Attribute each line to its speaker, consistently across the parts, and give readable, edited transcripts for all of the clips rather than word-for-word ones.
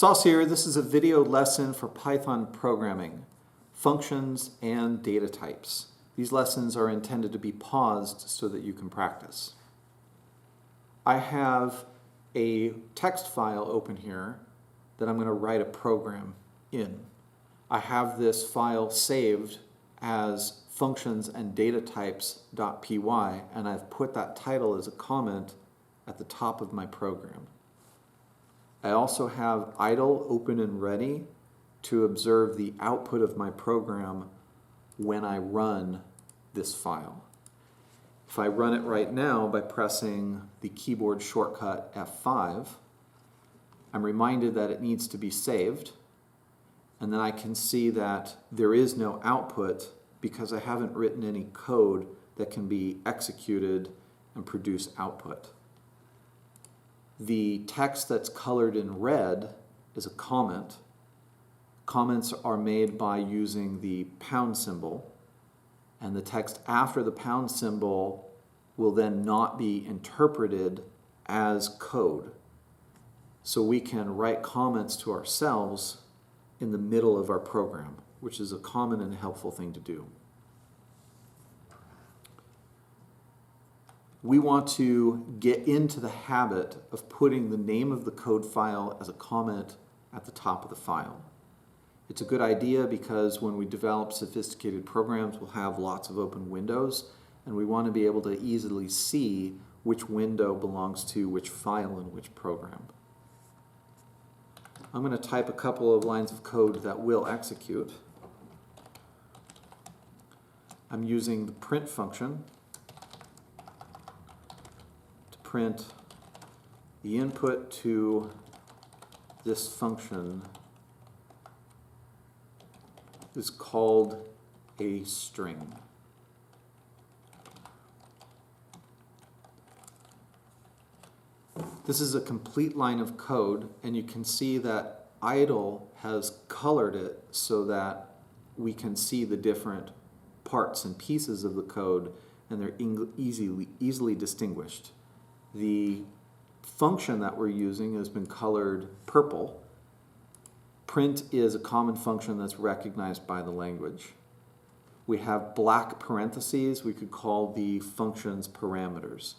Speaker 1: VLPSos here. This is a video lesson for Python programming, functions and data types. These lessons are intended to be paused so that you can practice. I have a text file open here that I'm going to write a program in. I have this file saved as functions and data types.py, and I've put that title as a comment at the top of my program. I also have idle open and ready to observe the output of my program when I run this file. If I run it right now by pressing the keyboard shortcut F5, I'm reminded that it needs to be saved, and then I can see that there is no output because I haven't written any code that can be executed and produce output. The text that's colored in red is a comment. Comments are made by using the pound symbol, and the text after the pound symbol will then not be interpreted as code. So we can write comments to ourselves in the middle of our program, which is a common and helpful thing to do. We want to get into the habit of putting the name of the code file as a comment at the top of the file. It's a good idea because when we develop sophisticated programs, we'll have lots of open windows, and we want to be able to easily see which window belongs to which file in which program. I'm going to type a couple of lines of code that will execute. I'm using the print function to print the input to this function is called a string. This is a complete line of code, and you can see that idle has colored it so that we can see the different parts and pieces of the code, and they're easily distinguished. The function that we're using has been colored purple. Print is a common function that's recognized by the language. We have black parentheses. We could call the functions parameters.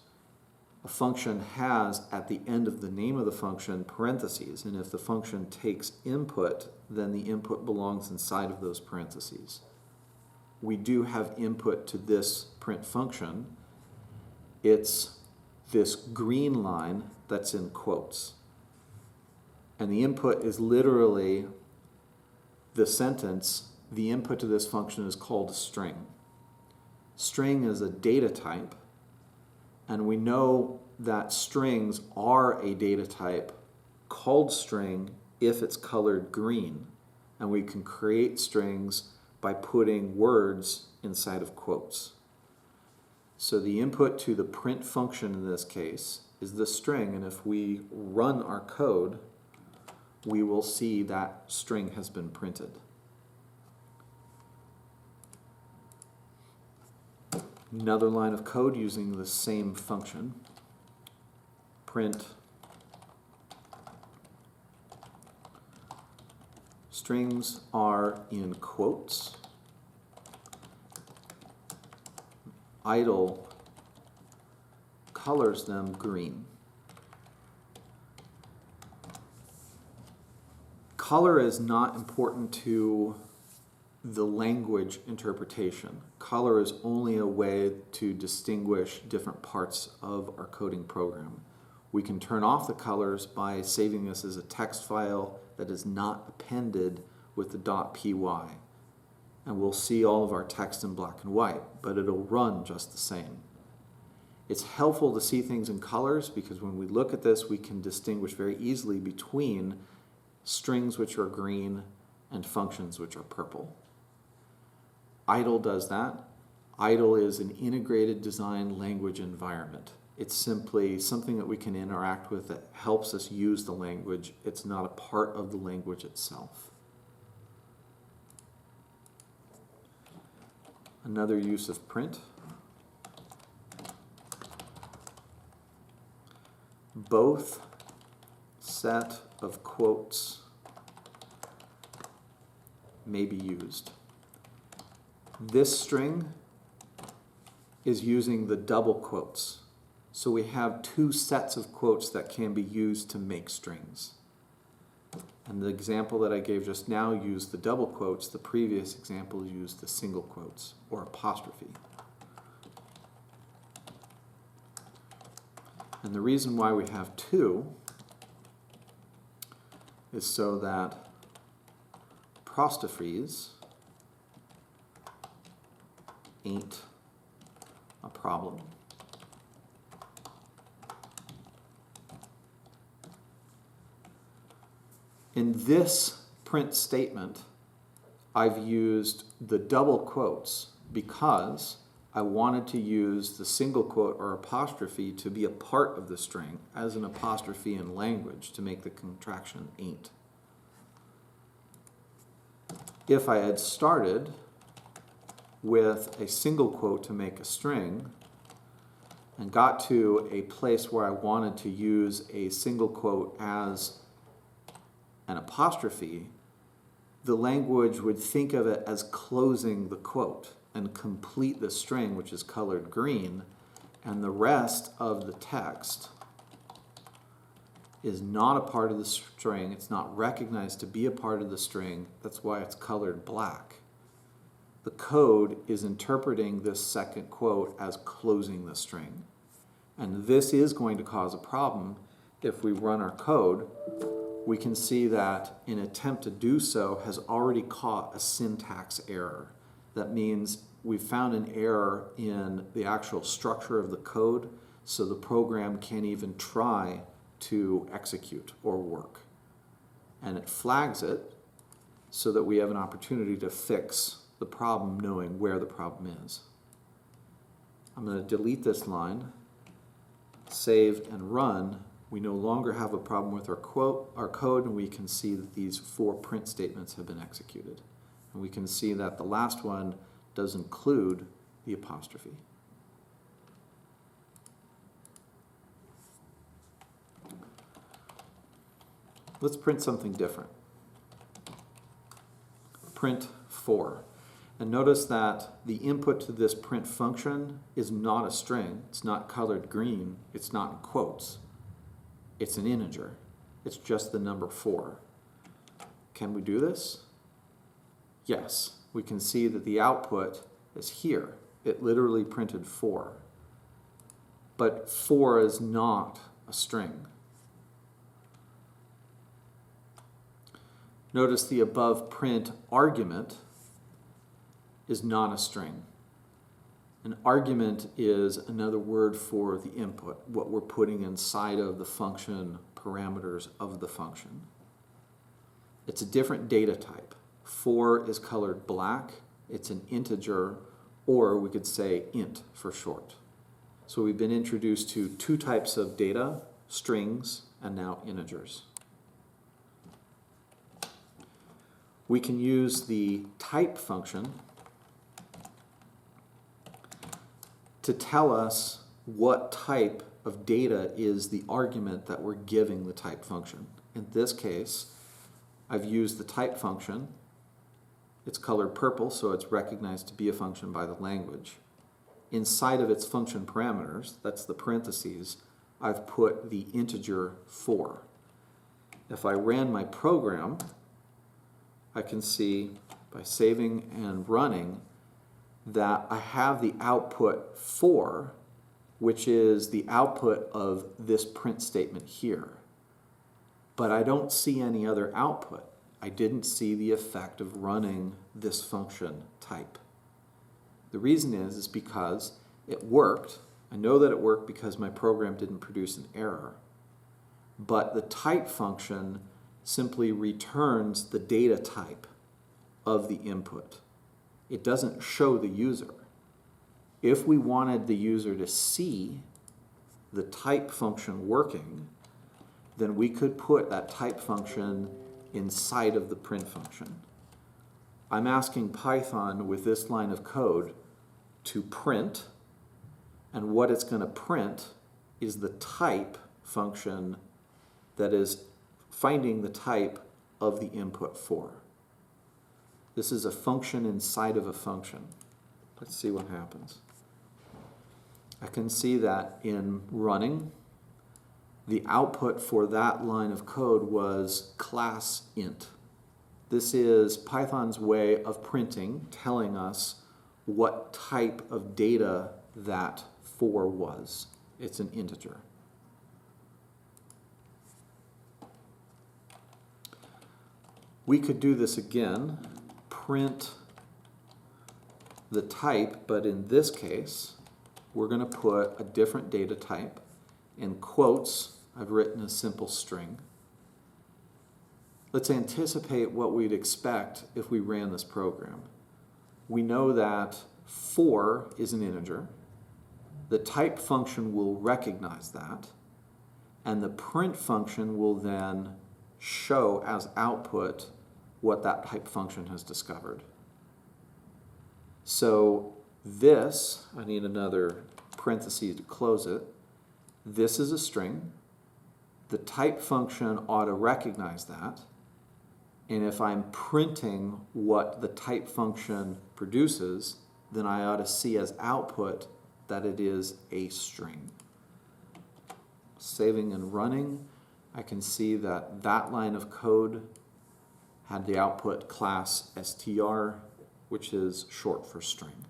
Speaker 1: A function has, at the end of the name of the function, parentheses, and if the function takes input, then the input belongs inside of those parentheses. We do have input to this print function. It's this green line that's in quotes. And the input is literally the sentence. The input to this function is called a string. String is a data type, and we know that strings are a data type called string if it's colored green. And we can create strings by putting words inside of quotes. So the input to the print function in this case is the string, and if we run our code, we will see that string has been printed. Another line of code using the same function. Print strings are in quotes. Idle colors them green. Color is not important to the language interpretation. Color is only a way to distinguish different parts of our coding program. We can turn off the colors by saving this as a text file that is not appended with the .py. And we'll see all of our text in black and white, but it'll run just the same. It's helpful to see things in colors because when we look at this, we can distinguish very easily between strings which are green and functions which are purple. Idle does that. Idle is an integrated design language environment. It's simply something that we can interact with that helps us use the language. It's not a part of the language itself. Another use of print. Both set of quotes may be used. This string is using the double quotes. So we have two sets of quotes that can be used to make strings. And the example that I gave just now used the double quotes. The previous example used the single quotes or apostrophe. And the reason why we have two is so that apostrophes ain't a problem. In this print statement, I've used the double quotes because I wanted to use the single quote or apostrophe to be a part of the string as an apostrophe in language to make the contraction ain't. If I had started with a single quote to make a string and got to a place where I wanted to use a single quote as an apostrophe, the language would think of it as closing the quote and complete the string, which is colored green, and the rest of the text is not a part of the string. It's not recognized to be a part of the string. That's why it's colored black. The code is interpreting this second quote as closing the string. And this is going to cause a problem. If we run our code, we can see that an attempt to do so has already caught a syntax error. That means we've found an error in the actual structure of the code, so the program can't even try to execute or work. And it flags it so that we have an opportunity to fix the problem knowing where the problem is. I'm going to delete this line, save and run. We no longer have a problem with our code, and we can see that these 4 print statements have been executed. And we can see that the last one does include the apostrophe. Let's print something different. Print 4. And notice that the input to this print function is not a string. It's not colored green. It's not in quotes. It's an integer. It's just the number 4. Can we do this? Yes. We can see that the output is here. It literally printed 4. But 4 is not a string. Notice the above print argument is not a string. An argument is another word for the input, what we're putting inside of the function parameters of the function. It's a different data type. 4 is colored black, it's an integer, or we could say int for short. So we've been introduced to 2 types of data, strings and now integers. We can use the type function to tell us what type of data is the argument that we're giving the type function. In this case, I've used the type function. It's colored purple, so it's recognized to be a function by the language. Inside of its function parameters, that's the parentheses, I've put the integer 4. If I ran my program, I can see by saving and running that I have the output 4, which is the output of this print statement here. But I don't see any other output. I didn't see the effect of running this function type. The reason is because it worked. I know that it worked because my program didn't produce an error. But the type function simply returns the data type of the input. It doesn't show the user. If we wanted the user to see the type function working, then we could put that type function inside of the print function. I'm asking Python with this line of code to print, and what it's going to print is the type function that is finding the type of the input 4. This is a function inside of a function. Let's see what happens. I can see that in running, the output for that line of code was class int. This is Python's way of printing, telling us what type of data that 4 was. It's an integer. We could do this again, print the type, but in this case, we're going to put a different data type. In quotes, I've written a simple string. Let's anticipate what we'd expect if we ran this program. We know that 4 is an integer. The type function will recognize that, and the print function will then show as output what that type function has discovered. So this, I need another parenthesis to close it. This is a string. The type function ought to recognize that. And if I'm printing what the type function produces, then I ought to see as output that it is a string. Saving and running, I can see that that line of code had the output class str, which is short for string.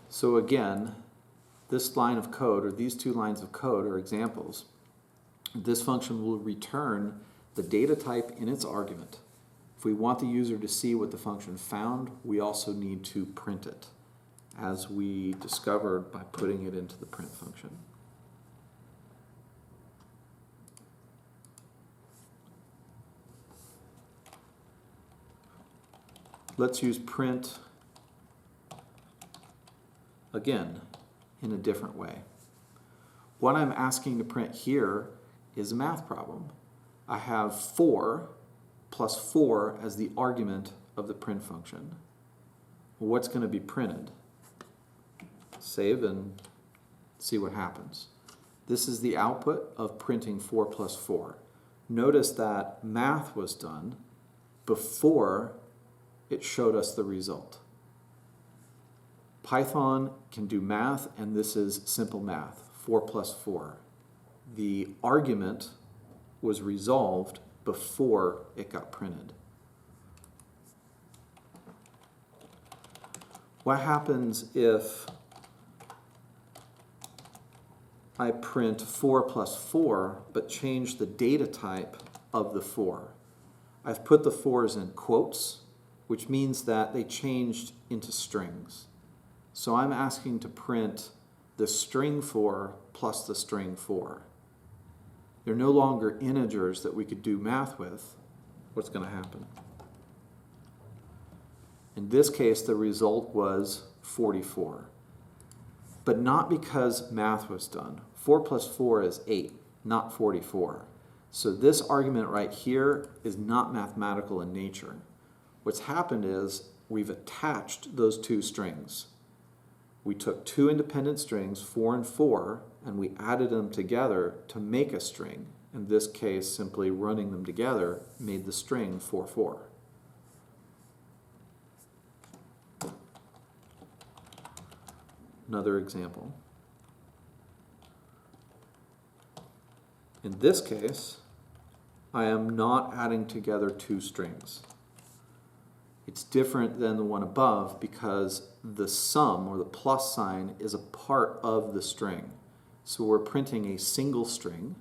Speaker 1: So again, this line of code, or these two lines of code, are examples. This function will return the data type in its argument. If we want the user to see what the function found, we also need to print it, as we discovered by putting it into the print function. Let's use print again in a different way. What I'm asking to print here is a math problem. I have 4 plus 4 as the argument of the print function. What's going to be printed? Save and see what happens. This is the output of printing 4 plus 4. Notice that math was done before it showed us the result. Python can do math, and this is simple math, 4 plus 4. The argument was resolved before it got printed. What happens if I print 4 plus 4, but change the data type of the 4? I've put the 4s in quotes, which means that they changed into strings. So I'm asking to print the string 4 plus the string 4. They're no longer integers that we could do math with. What's going to happen? In this case, the result was 44. But not because math was done. 4 plus 4 is 8, not 44. So this argument right here is not mathematical in nature. What's happened is we've attached those two strings. We took two independent strings, 4 and 4, and we added them together to make a string. In this case, simply running them together made the string 4, 4. Another example. In this case, I am not adding together two strings. It's different than the one above because the sum, or the plus sign, is a part of the string. So we're printing a single string,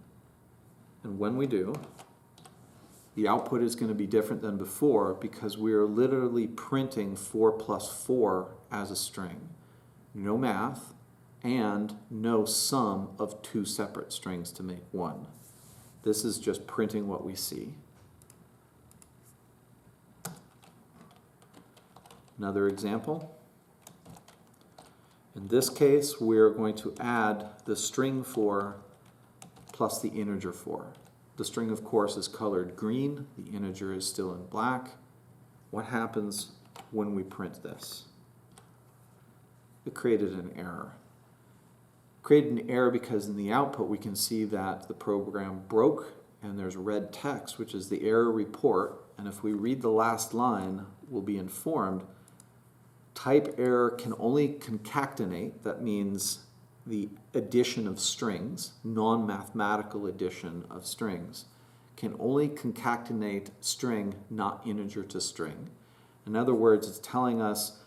Speaker 1: and when we do, the output is going to be different than before because we are literally printing 4 plus 4 as a string. No math, and no sum of two separate strings to make one. This is just printing what we see. Another example. In this case, we're going to add the string 4 plus the integer 4. The string, of course, is colored green. The integer is still in black. What happens when we print this? It created an error. Created an error because in the output we can see that the program broke and there's red text, which is the error report. And if we read the last line, we'll be informed type error can only concatenate, that means the addition of strings, non-mathematical addition of strings, can only concatenate string, not integer to string. In other words, it's telling us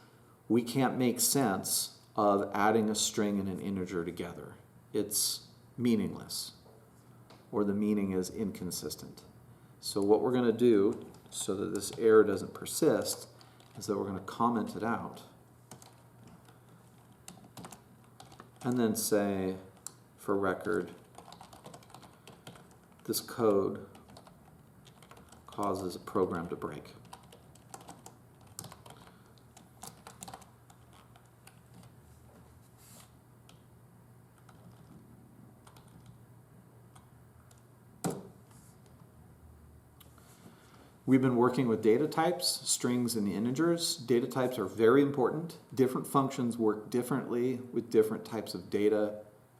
Speaker 1: we can't make sense of adding a string and an integer together. It's meaningless, or the meaning is inconsistent. So what we're going to do so that this error doesn't persist is that we're going to comment it out and then say, for record, this code causes a program to break. We've been working with data types, strings and integers. Data types are very important. Different functions work differently with different types of data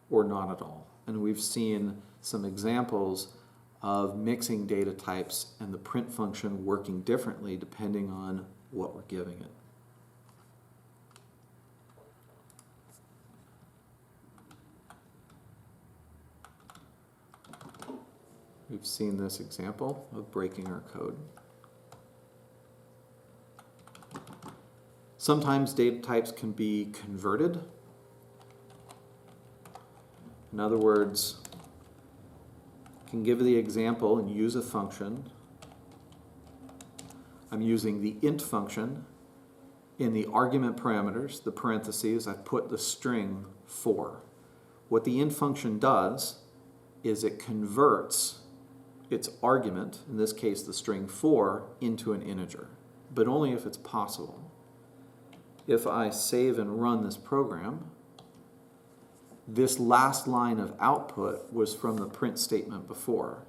Speaker 1: or not at all. And we've seen some examples of mixing data types and the print function working differently depending on what we're giving it. We've seen this example of breaking our code. Sometimes data types can be converted. In other words, I can give the example and use a function. I'm using the int function. In the argument parameters, the parentheses, I've put the string 4. What the int function does is it converts its argument, in this case the string 4, into an integer, but only if it's possible. If I save and run this program, this last line of output was from the print statement before.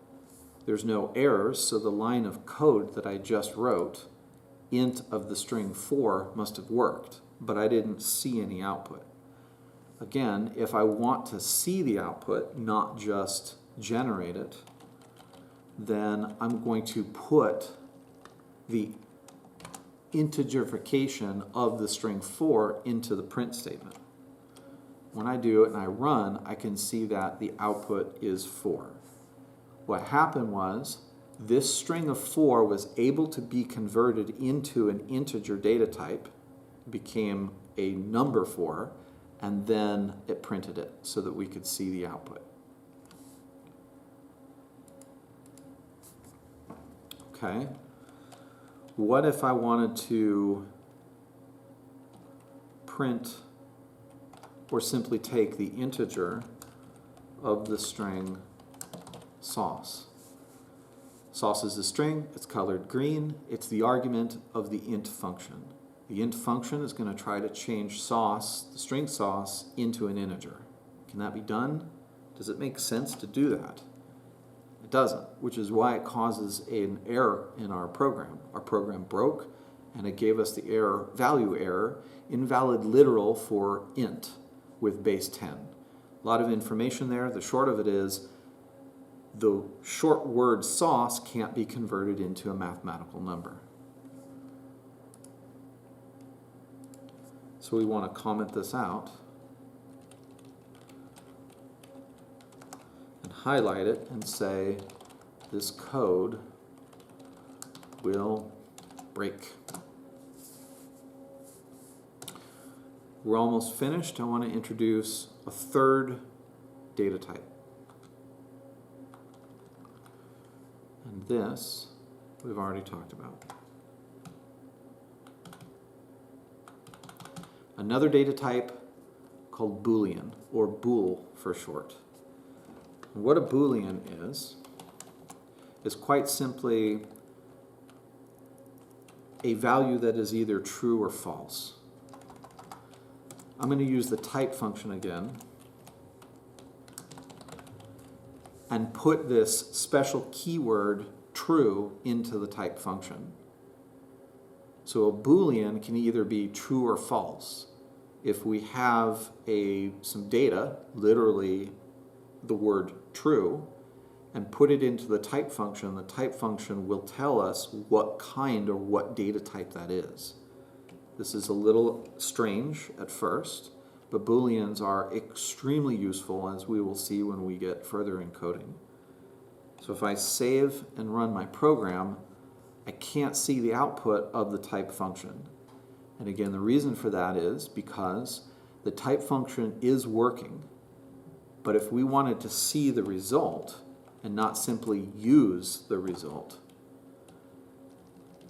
Speaker 1: There's no errors, so the line of code that I just wrote, int of the string 4, must have worked, but I didn't see any output. Again, if I want to see the output, not just generate it, then I'm going to put the integerification of the string 4 into the print statement. When I do it and I run, I can see that the output is 4. What happened was this string of 4 was able to be converted into an integer data type, became a number 4, and then it printed it so that we could see the output. Okay. What if I wanted to print or simply take the integer of the string sauce? Sauce is a string, it's colored green, it's the argument of the int function. The int function is going to try to change sauce, the string sauce, into an integer. Can that be done? Does it make sense to do that? It doesn't, which is why it causes an error in our program. Our program broke, and it gave us the error, value error, invalid literal for int with base 10. A lot of information there. The short of it is the short word sauce can't be converted into a mathematical number. So we want to comment this out and highlight it and say this code will break. We're almost finished. I want to introduce a third data type. And this we've already talked about. Another data type called Boolean, or bool for short. And what a Boolean is quite simply a value that is either true or false. I'm going to use the type function again and put this special keyword true into the type function. So a Boolean can either be true or false. if we have some data, literally the word true, and put it into the type function, the type function will tell us what kind or what data type that is. This is a little strange at first, but Booleans are extremely useful, as we will see when we get further in coding. So if I save and run my program, I can't see the output of the type function. And again, the reason for that is because the type function is working, but if we wanted to see the result and not simply use the result,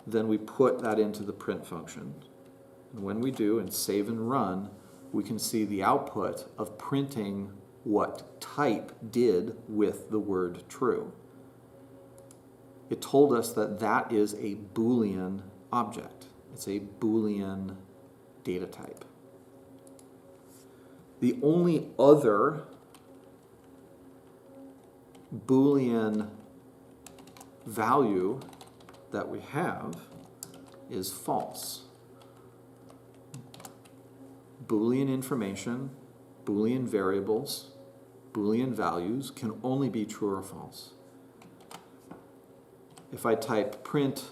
Speaker 1: then we put that into the print function. And when we do and save and run, we can see the output of printing what type did with the word true. It told us that that is a Boolean object. It's a Boolean data type. The only other Boolean value that we have is false. Boolean information, Boolean variables, Boolean values can only be true or false. If I type print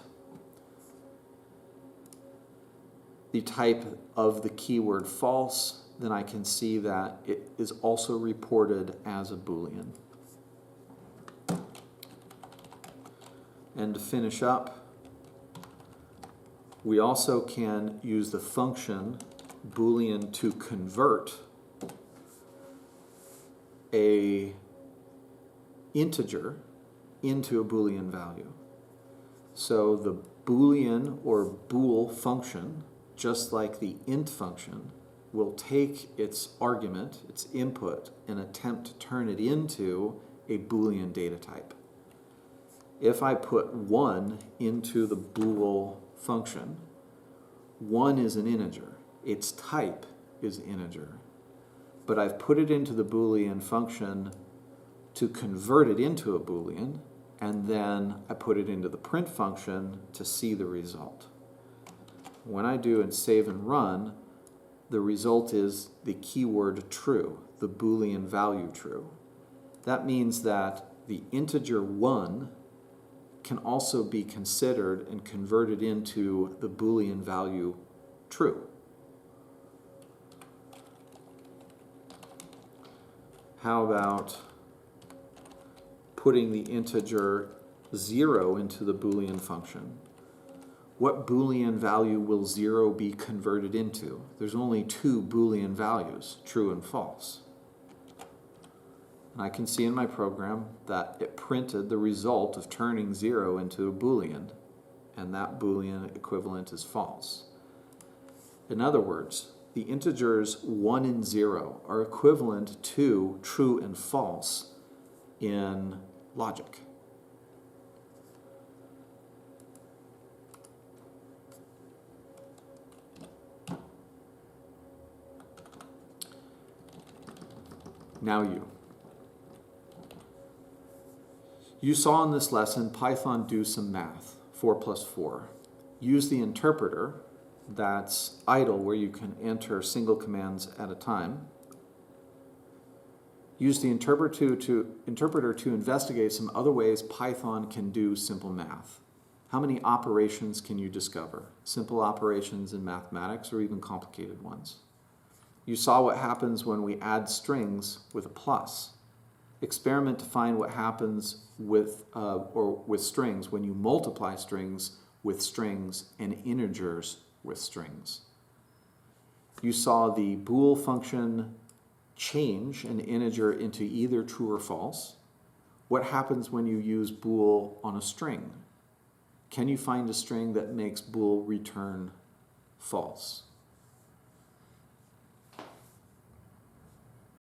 Speaker 1: the type of the keyword false, then I can see that it is also reported as a Boolean. And to finish up, we also can use the function Boolean to convert a integer into a Boolean value. So the Boolean or bool function, just like the int function, will take its argument, its input, and attempt to turn it into a Boolean data type. If I put 1 into the bool function, 1 is an integer. Its type is integer. But I've put it into the Boolean function to convert it into a Boolean, and then I put it into the print function to see the result. When I do and save and run, the result is the keyword true, the Boolean value true. That means that the integer 1 can also be considered and converted into the Boolean value true. How about putting the integer 0 into the Boolean function? What Boolean value will 0 be converted into? There's only 2 Boolean values, true and false. And I can see in my program that it printed the result of turning 0 into a Boolean, and that Boolean equivalent is false. In other words, the integers 1 and 0 are equivalent to true and false in logic. Now you. You saw in this lesson Python do some math, 4 plus 4. Use the interpreter, that's idle, where you can enter single commands at a time. Use the interpreter to investigate some other ways Python can do simple math. How many operations can you discover? Simple operations in mathematics or even complicated ones. You saw what happens when we add strings with a plus. Experiment to find what happens with strings when you multiply strings with strings and integers with strings. You saw the bool function change an integer into either true or false. What happens when you use bool on a string? Can you find a string that makes bool return false?